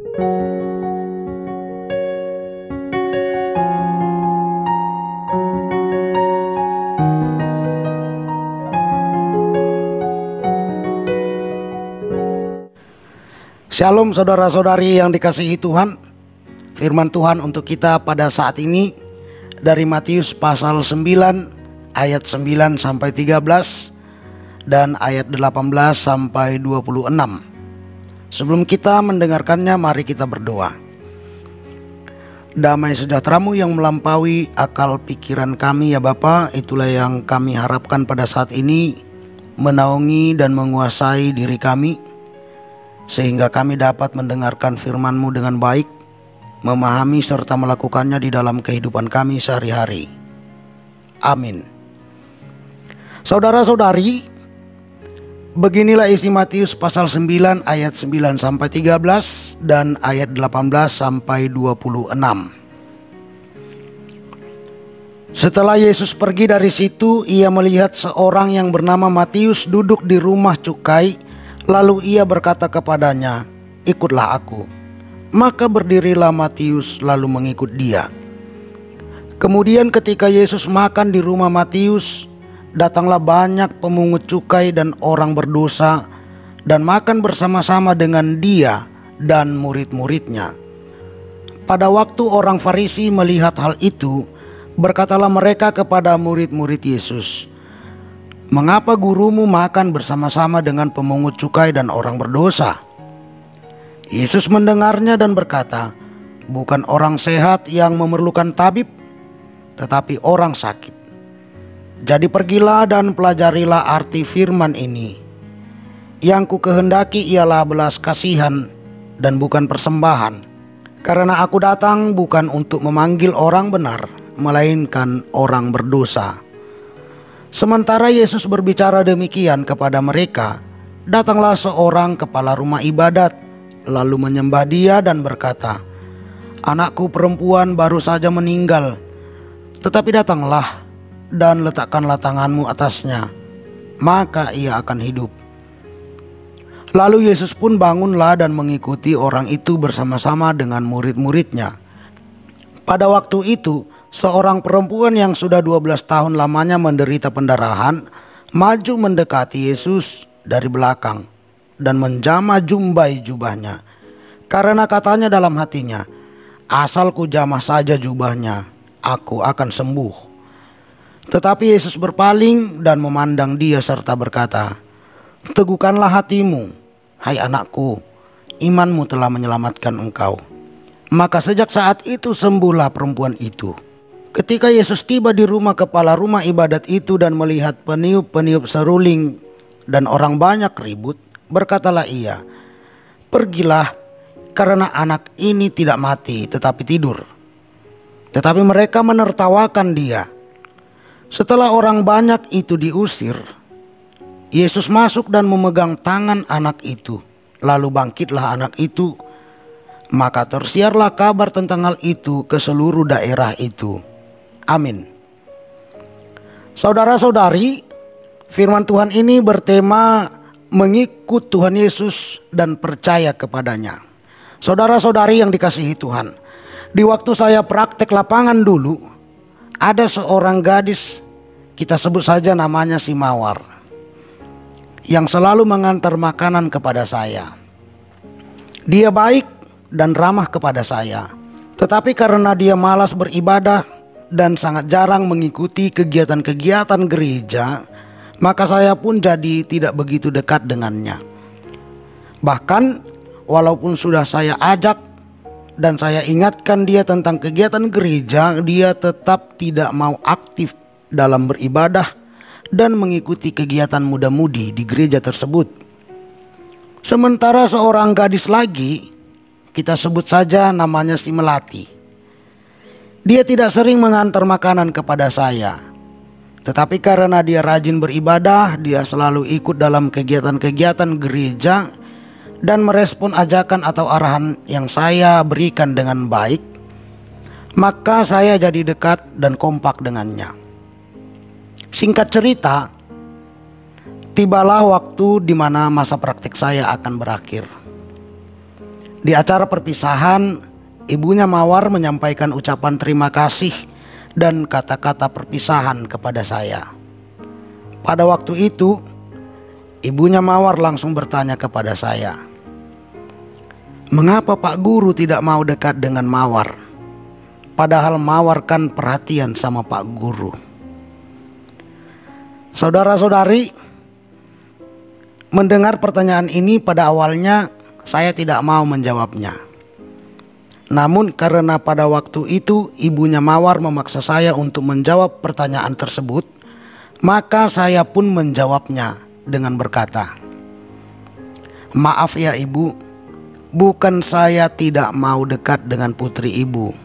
Shalom saudara-saudari yang dikasihi Tuhan. Firman Tuhan untuk kita pada saat ini dari Matius pasal 9 ayat 9 sampai 13 dan ayat 18 sampai 26. Sebelum kita mendengarkannya, mari kita berdoa. Damai sejahtera-Mu yang melampaui akal pikiran kami ya Bapa, itulah yang kami harapkan pada saat ini, menaungi dan menguasai diri kami, sehingga kami dapat mendengarkan firman-Mu dengan baik, memahami serta melakukannya di dalam kehidupan kami sehari-hari. Amin. Saudara-saudari, beginilah isi Matius pasal 9 ayat 9 sampai 13 dan ayat 18 sampai 26. Setelah Yesus pergi dari situ, ia melihat seorang yang bernama Matius duduk di rumah cukai. Lalu ia berkata kepadanya, "Ikutlah aku." Maka berdirilah Matius lalu mengikut dia. Kemudian ketika Yesus makan di rumah Matius, datanglah banyak pemungut cukai dan orang berdosa dan makan bersama-sama dengan dia dan murid-muridnya. Pada waktu orang Farisi melihat hal itu, berkatalah mereka kepada murid-murid Yesus, "Mengapa gurumu makan bersama-sama dengan pemungut cukai dan orang berdosa?" Yesus mendengarnya dan berkata, "Bukan orang sehat yang memerlukan tabib, tetapi orang sakit. Jadi pergilah dan pelajarilah arti firman ini. Yang ku kehendaki ialah belas kasihan dan bukan persembahan. Karena aku datang bukan untuk memanggil orang benar, melainkan orang berdosa." Sementara Yesus berbicara demikian kepada mereka, datanglah seorang kepala rumah ibadat, lalu menyembah dia dan berkata, "Anakku perempuan baru saja meninggal, tetapi datanglah dan letakkanlah tanganmu atasnya, maka ia akan hidup." Lalu Yesus pun bangunlah dan mengikuti orang itu bersama-sama dengan murid-muridnya. Pada waktu itu, seorang perempuan yang sudah 12 tahun lamanya menderita pendarahan maju mendekati Yesus dari belakang dan menjamah jumbai jubahnya, karena katanya dalam hatinya, "Asal ku jamah saja jubahnya, aku akan sembuh." Tetapi Yesus berpaling dan memandang dia serta berkata, "Teguhkanlah hatimu, hai anakku, imanmu telah menyelamatkan engkau." Maka sejak saat itu sembuhlah perempuan itu. Ketika Yesus tiba di rumah kepala rumah ibadat itu dan melihat peniup-peniup seruling dan orang banyak ribut, berkatalah ia, "Pergilah, karena anak ini tidak mati tetapi tidur." Tetapi mereka menertawakan dia. Setelah orang banyak itu diusir, Yesus masuk dan memegang tangan anak itu. Lalu bangkitlah anak itu. Maka tersiarlah kabar tentang hal itu ke seluruh daerah itu. Amin. Saudara-saudari, firman Tuhan ini bertema mengikut Tuhan Yesus dan percaya kepadanya. Saudara-saudari yang dikasihi Tuhan, di waktu saya praktek lapangan dulu, ada seorang gadis, kita sebut saja namanya si Mawar, yang selalu mengantar makanan kepada saya. Dia baik dan ramah kepada saya. Tetapi karena dia malas beribadah dan sangat jarang mengikuti kegiatan-kegiatan gereja, maka saya pun jadi tidak begitu dekat dengannya. Bahkan walaupun sudah saya ajak dan saya ingatkan dia tentang kegiatan gereja, dia tetap tidak mau aktif dalam beribadah dan mengikuti kegiatan muda-mudi di gereja tersebut. Sementara seorang gadis lagi, kita sebut saja namanya si Melati, dia tidak sering mengantar makanan kepada saya. Tetapi karena dia rajin beribadah, dia selalu ikut dalam kegiatan-kegiatan gereja dan merespon ajakan atau arahan yang saya berikan dengan baik, maka saya jadi dekat dan kompak dengannya. Singkat cerita, tibalah waktu di mana masa praktik saya akan berakhir. Di acara perpisahan, ibunya Mawar menyampaikan ucapan terima kasih dan kata-kata perpisahan kepada saya. Pada waktu itu, ibunya Mawar langsung bertanya kepada saya, "Mengapa Pak Guru tidak mau dekat dengan Mawar? Padahal Mawar kan perhatian sama Pak Guru." Saudara-saudari, mendengar pertanyaan ini pada awalnya saya tidak mau menjawabnya. Namun karena pada waktu itu ibunya Mawar memaksa saya untuk menjawab pertanyaan tersebut, maka saya pun menjawabnya dengan berkata, "Maaf ya Ibu, bukan saya tidak mau dekat dengan putri Ibu,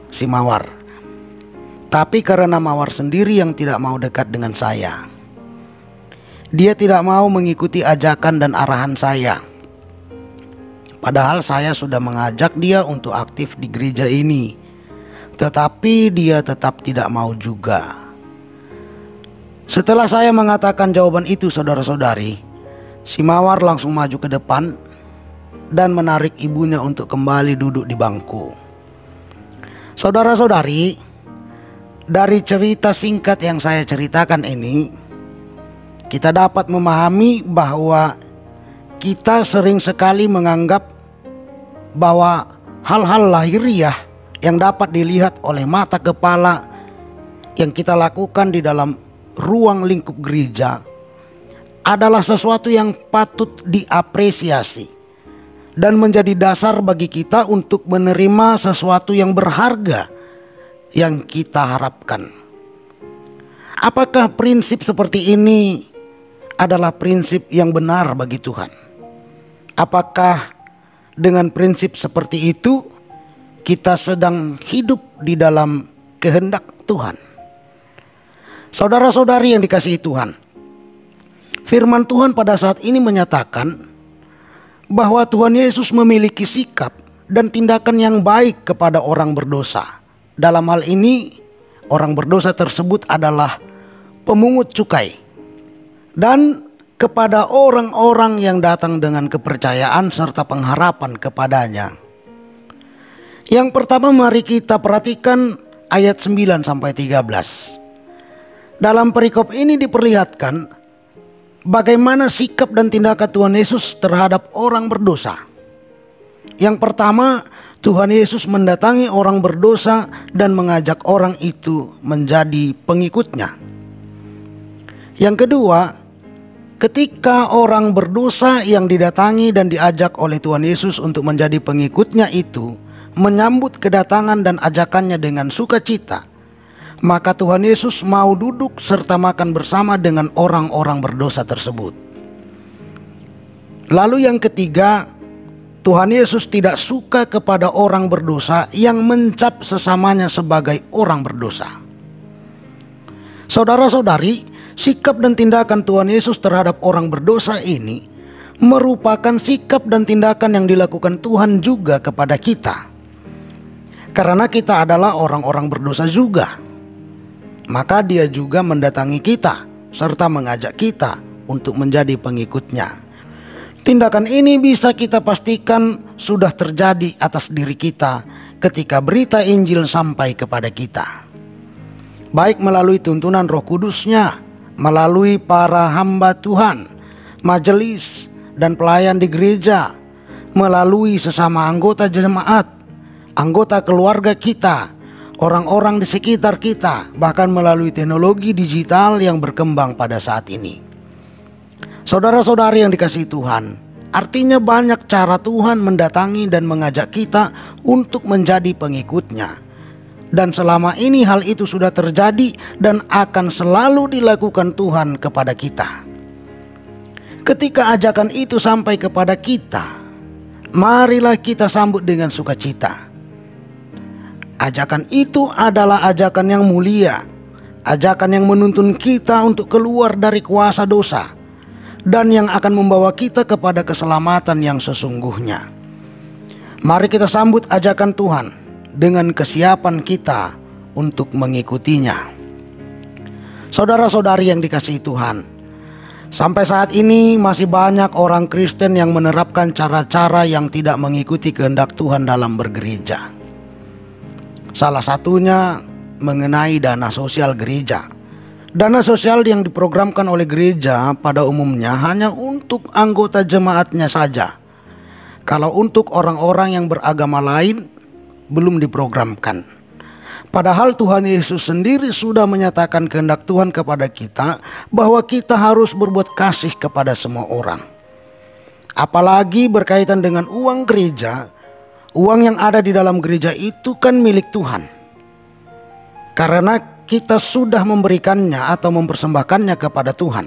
si Mawar. Tapi karena Mawar sendiri yang tidak mau dekat dengan saya. Dia tidak mau mengikuti ajakan dan arahan saya. Padahal saya sudah mengajak dia untuk aktif di gereja ini. Tetapi dia tetap tidak mau juga." Setelah saya mengatakan jawaban itu, saudara-saudari, si Mawar langsung maju ke depan dan menarik ibunya untuk kembali duduk di bangku. Saudara-saudari, dari cerita singkat yang saya ceritakan ini, kita dapat memahami bahwa kita sering sekali menganggap bahwa hal-hal lahiriah yang dapat dilihat oleh mata kepala yang kita lakukan di dalam ruang lingkup gereja adalah sesuatu yang patut diapresiasi dan menjadi dasar bagi kita untuk menerima sesuatu yang berharga yang kita harapkan. Apakah prinsip seperti ini adalah prinsip yang benar bagi Tuhan? Apakah dengan prinsip seperti itu kita sedang hidup di dalam kehendak Tuhan? Saudara-saudari yang dikasihi Tuhan, firman Tuhan pada saat ini menyatakan bahwa Tuhan Yesus memiliki sikap dan tindakan yang baik kepada orang berdosa. Dalam hal ini, orang berdosa tersebut adalah pemungut cukai, dan kepada orang-orang yang datang dengan kepercayaan serta pengharapan kepadanya. Yang pertama, mari kita perhatikan ayat 9 sampai 13. Dalam perikop ini diperlihatkan bagaimana sikap dan tindakan Tuhan Yesus terhadap orang berdosa. Yang pertama, Tuhan Yesus mendatangi orang berdosa dan mengajak orang itu menjadi pengikutnya. Yang kedua, ketika orang berdosa yang didatangi dan diajak oleh Tuhan Yesus untuk menjadi pengikutnya itu menyambut kedatangan dan ajakannya dengan sukacita, maka Tuhan Yesus mau duduk serta makan bersama dengan orang-orang berdosa tersebut. Lalu yang ketiga, Tuhan Yesus tidak suka kepada orang berdosa yang mencap sesamanya sebagai orang berdosa. Saudara-saudari, sikap dan tindakan Tuhan Yesus terhadap orang berdosa ini merupakan sikap dan tindakan yang dilakukan Tuhan juga kepada kita. Karena kita adalah orang-orang berdosa juga, maka Dia juga mendatangi kita serta mengajak kita untuk menjadi pengikutnya. Tindakan ini bisa kita pastikan sudah terjadi atas diri kita ketika berita Injil sampai kepada kita, baik melalui tuntunan Roh Kudus-Nya, melalui para hamba Tuhan, majelis dan pelayan di gereja, melalui sesama anggota jemaat, anggota keluarga kita, orang-orang di sekitar kita, bahkan melalui teknologi digital yang berkembang pada saat ini. Saudara-saudari yang dikasihi Tuhan, artinya banyak cara Tuhan mendatangi dan mengajak kita untuk menjadi pengikutnya. Dan selama ini hal itu sudah terjadi dan akan selalu dilakukan Tuhan kepada kita. Ketika ajakan itu sampai kepada kita, marilah kita sambut dengan sukacita. Ajakan itu adalah ajakan yang mulia, ajakan yang menuntun kita untuk keluar dari kuasa dosa, dan yang akan membawa kita kepada keselamatan yang sesungguhnya. Mari kita sambut ajakan Tuhan dengan kesiapan kita untuk mengikutinya. Saudara-saudari yang dikasihi Tuhan, Sampai saat ini masih banyak orang Kristen yang menerapkan cara-cara yang tidak mengikuti kehendak Tuhan dalam bergereja. Salah satunya mengenai dana sosial gereja. Dana sosial yang diprogramkan oleh gereja pada umumnya hanya untuk anggota jemaatnya saja. Kalau untuk orang-orang yang beragama lain belum diprogramkan. Padahal Tuhan Yesus sendiri sudah menyatakan kehendak Tuhan kepada kita bahwa kita harus berbuat kasih kepada semua orang. Apalagi berkaitan dengan uang gereja, uang yang ada di dalam gereja itu kan milik Tuhan. Karena kita sudah memberikannya atau mempersembahkannya kepada Tuhan.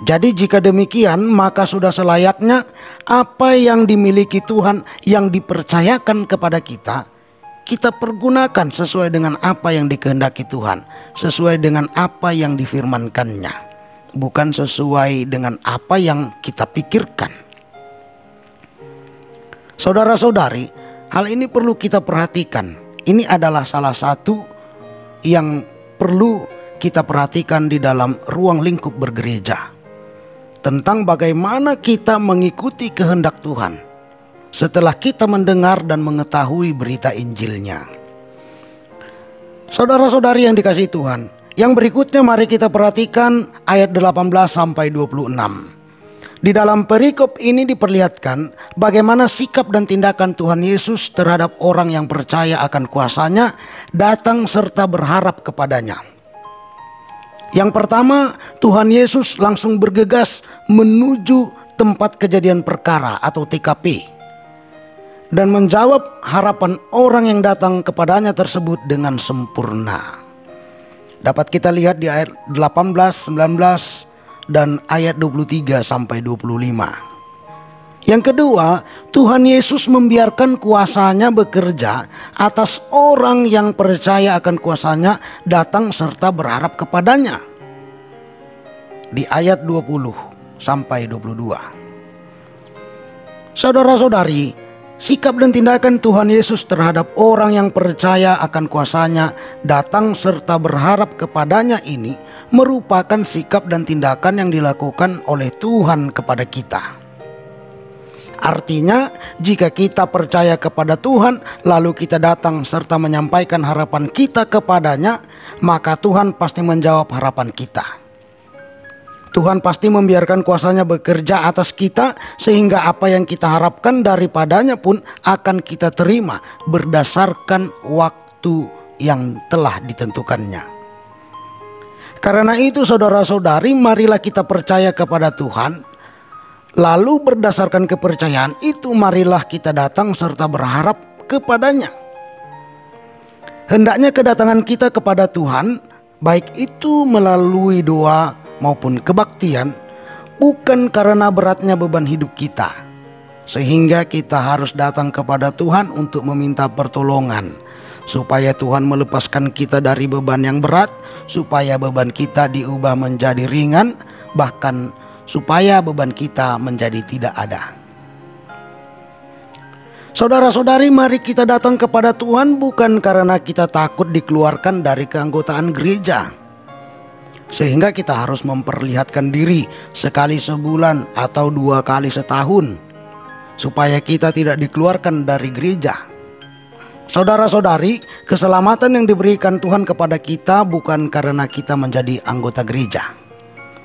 Jadi jika demikian, maka sudah selayaknya apa yang dimiliki Tuhan yang dipercayakan kepada kita, kita pergunakan sesuai dengan apa yang dikehendaki Tuhan, sesuai dengan apa yang difirmankannya, bukan sesuai dengan apa yang kita pikirkan. Saudara-saudari, hal ini perlu kita perhatikan. Ini adalah salah satu yang perlu kita perhatikan di dalam ruang lingkup bergereja, tentang bagaimana kita mengikuti kehendak Tuhan setelah kita mendengar dan mengetahui berita Injilnya. Saudara-saudari yang dikasihi Tuhan, yang berikutnya mari kita perhatikan ayat 18 sampai 26. Di dalam perikop ini diperlihatkan bagaimana sikap dan tindakan Tuhan Yesus terhadap orang yang percaya akan kuasa-Nya, datang serta berharap kepadanya. Yang pertama, Tuhan Yesus langsung bergegas menuju tempat kejadian perkara atau TKP dan menjawab harapan orang yang datang kepadanya tersebut dengan sempurna. Dapat kita lihat di ayat 18, 19 dan ayat 23 sampai 25. Yang kedua, Tuhan Yesus membiarkan kuasa-Nya bekerja atas orang yang percaya akan kuasa-Nya, datang serta berharap kepadanya. Di ayat 20 sampai 22. Saudara-saudari, sikap dan tindakan Tuhan Yesus terhadap orang yang percaya akan kuasa-Nya, datang serta berharap kepadanya ini merupakan sikap dan tindakan yang dilakukan oleh Tuhan kepada kita. Artinya, jika kita percaya kepada Tuhan, lalu kita datang serta menyampaikan harapan kita kepadanya, maka Tuhan pasti menjawab harapan kita. Tuhan pasti membiarkan kuasa-Nya bekerja atas kita, sehingga apa yang kita harapkan daripadanya pun akan kita terima berdasarkan waktu yang telah ditentukannya. Karena itu saudara-saudari, marilah kita percaya kepada Tuhan. Lalu berdasarkan kepercayaan itu, marilah kita datang serta berharap kepadanya. Hendaknya kedatangan kita kepada Tuhan, baik itu melalui doa maupun kebaktian, bukan karena beratnya beban hidup kita, sehingga kita harus datang kepada Tuhan untuk meminta pertolongan, supaya Tuhan melepaskan kita dari beban yang berat, supaya beban kita diubah menjadi ringan, bahkan supaya beban kita menjadi tidak ada. Saudara-saudari, mari kita datang kepada Tuhan bukan karena kita takut dikeluarkan dari keanggotaan gereja, sehingga kita harus memperlihatkan diri sekali sebulan atau 2 kali setahun, supaya kita tidak dikeluarkan dari gereja. Saudara-saudari, keselamatan yang diberikan Tuhan kepada kita bukan karena kita menjadi anggota gereja.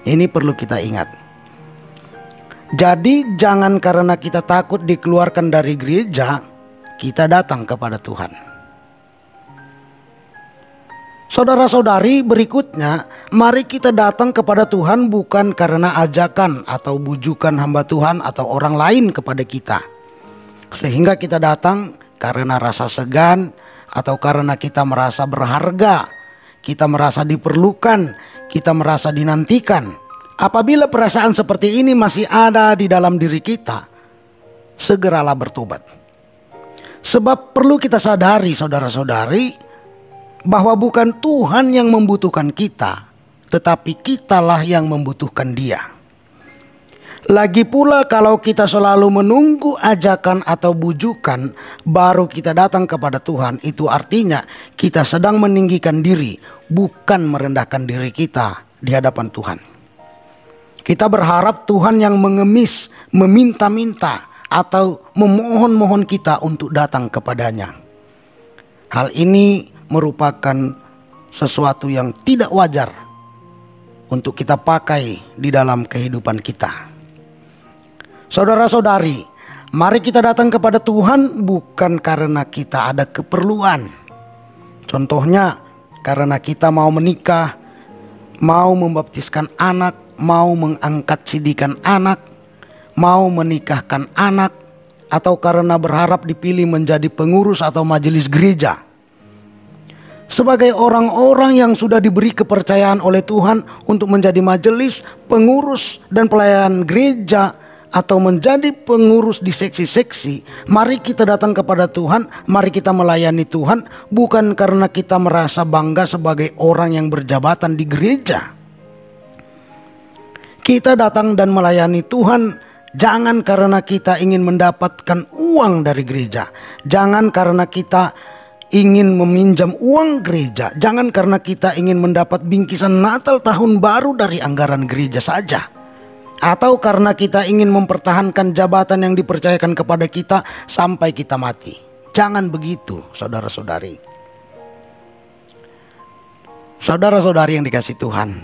Ini perlu kita ingat. Jadi jangan karena kita takut dikeluarkan dari gereja, kita datang kepada Tuhan. Saudara-saudari, berikutnya mari kita datang kepada Tuhan bukan karena ajakan atau bujukan hamba Tuhan atau orang lain kepada kita, sehingga kita datang karena rasa segan atau karena kita merasa berharga, kita merasa diperlukan, kita merasa dinantikan. Apabila perasaan seperti ini masih ada di dalam diri kita, segeralah bertobat. Sebab perlu kita sadari saudara-saudari, bahwa bukan Tuhan yang membutuhkan kita, tetapi kitalah yang membutuhkan Dia. Lagi pula kalau kita selalu menunggu ajakan atau bujukan baru kita datang kepada Tuhan, itu artinya kita sedang meninggikan diri, bukan merendahkan diri kita di hadapan Tuhan. Kita berharap Tuhan yang mengemis, meminta-minta, atau memohon-mohon kita untuk datang kepadanya. Hal ini merupakan sesuatu yang tidak wajar untuk kita pakai di dalam kehidupan kita. Saudara-saudari, mari kita datang kepada Tuhan bukan karena kita ada keperluan. Contohnya, karena kita mau menikah, mau membaptiskan anak, mau mengangkat sidikan anak, mau menikahkan anak, atau karena berharap dipilih menjadi pengurus atau majelis gereja. Sebagai orang-orang yang sudah diberi kepercayaan oleh Tuhan untuk menjadi majelis, pengurus, dan pelayan gereja, atau menjadi pengurus di seksi-seksi, mari kita datang kepada Tuhan, mari kita melayani Tuhan, bukan karena kita merasa bangga sebagai orang yang berjabatan di gereja. Kita datang dan melayani Tuhan jangan karena kita ingin mendapatkan uang dari gereja, jangan karena kita ingin meminjam uang gereja, jangan karena kita ingin mendapat bingkisan Natal tahun baru dari anggaran gereja saja, atau karena kita ingin mempertahankan jabatan yang dipercayakan kepada kita sampai kita mati. Jangan begitu, saudara-saudari. Saudara-saudari yang dikasihi Tuhan,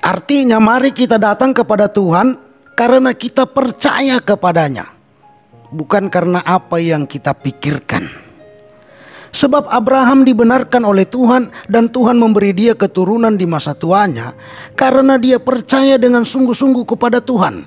artinya mari kita datang kepada Tuhan karena kita percaya kepadanya, bukan karena apa yang kita pikirkan. Sebab Abraham dibenarkan oleh Tuhan dan Tuhan memberi dia keturunan di masa tuanya karena dia percaya dengan sungguh-sungguh kepada Tuhan.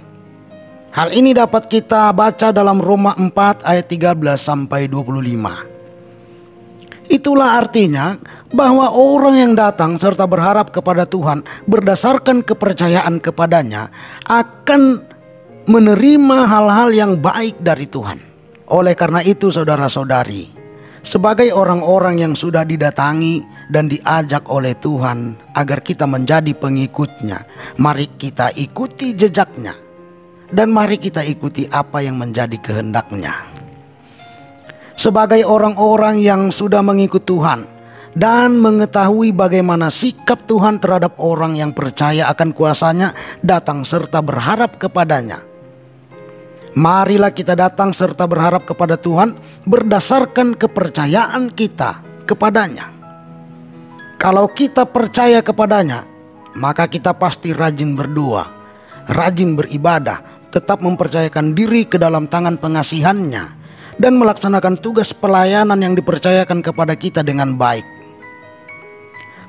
Hal ini dapat kita baca dalam Roma 4 ayat 13 sampai 25. Itulah artinya bahwa orang yang datang serta berharap kepada Tuhan berdasarkan kepercayaan kepadanya akan menerima hal-hal yang baik dari Tuhan. Oleh karena itu, saudara-saudari, sebagai orang-orang yang sudah didatangi dan diajak oleh Tuhan agar kita menjadi pengikutnya, mari kita ikuti jejaknya dan mari kita ikuti apa yang menjadi kehendaknya. Sebagai orang-orang yang sudah mengikut Tuhan dan mengetahui bagaimana sikap Tuhan terhadap orang yang percaya akan kuasanya datang serta berharap kepadanya, marilah kita datang serta berharap kepada Tuhan berdasarkan kepercayaan kita kepadanya. Kalau kita percaya kepadanya, maka kita pasti rajin berdoa, rajin beribadah, tetap mempercayakan diri ke dalam tangan pengasihannya, dan melaksanakan tugas pelayanan yang dipercayakan kepada kita dengan baik.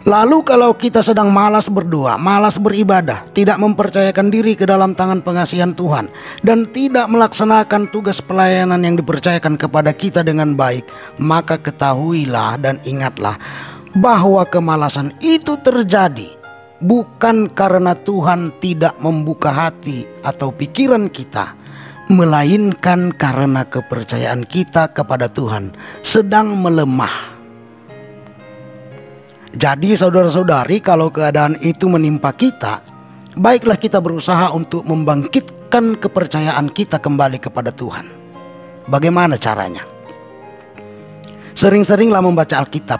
Lalu kalau kita sedang malas berdoa, malas beribadah, tidak mempercayakan diri ke dalam tangan pengasihan Tuhan, dan tidak melaksanakan tugas pelayanan yang dipercayakan kepada kita dengan baik, maka ketahuilah dan ingatlah bahwa kemalasan itu terjadi bukan karena Tuhan tidak membuka hati atau pikiran kita, melainkan karena kepercayaan kita kepada Tuhan sedang melemah. Jadi saudara-saudari, kalau keadaan itu menimpa kita, baiklah kita berusaha untuk membangkitkan kepercayaan kita kembali kepada Tuhan. Bagaimana caranya? Sering-seringlah membaca Alkitab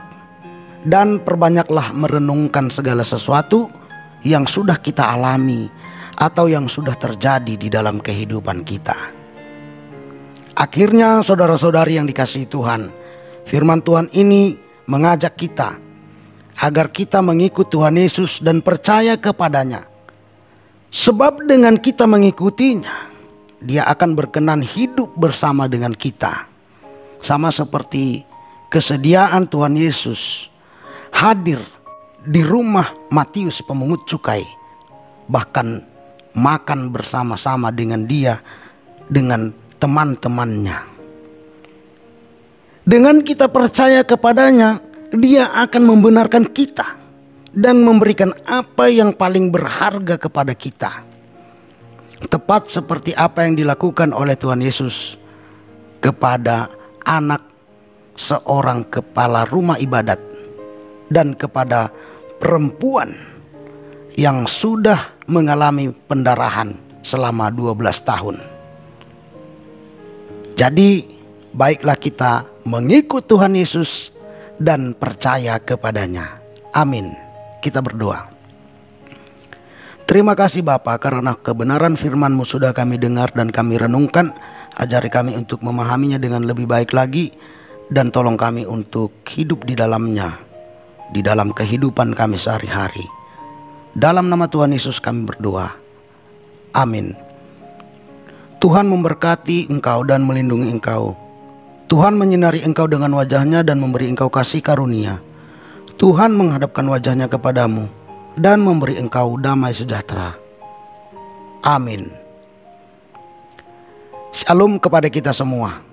dan perbanyaklah merenungkan segala sesuatu yang sudah kita alami atau yang sudah terjadi di dalam kehidupan kita. Akhirnya saudara-saudari yang dikasihi Tuhan, firman Tuhan ini mengajak kita agar kita mengikut Tuhan Yesus dan percaya kepadanya. Sebab dengan kita mengikutinya, Dia akan berkenan hidup bersama dengan kita. Sama seperti kesediaan Tuhan Yesus hadir di rumah Matius pemungut cukai, bahkan makan bersama-sama dengan dia, dengan teman-temannya. Dengan kita percaya kepadanya, Dia akan membenarkan kita dan memberikan apa yang paling berharga kepada kita. Tepat seperti apa yang dilakukan oleh Tuhan Yesus kepada anak seorang kepala rumah ibadat dan kepada perempuan yang sudah mengalami pendarahan selama 12 tahun. Jadi baiklah kita mengikut Tuhan Yesus dan percaya kepadanya. Amin. Kita berdoa. Terima kasih Bapa, karena kebenaran firman-Mu sudah kami dengar dan kami renungkan. Ajari kami untuk memahaminya dengan lebih baik lagi, dan tolong kami untuk hidup di dalamnya, di dalam kehidupan kami sehari-hari. Dalam nama Tuhan Yesus kami berdoa. Amin. Tuhan memberkati engkau dan melindungi engkau. Tuhan menyinari engkau dengan wajah-Nya dan memberi engkau kasih karunia. Tuhan menghadapkan wajah-Nya kepadamu dan memberi engkau damai sejahtera. Amin. Shalom kepada kita semua.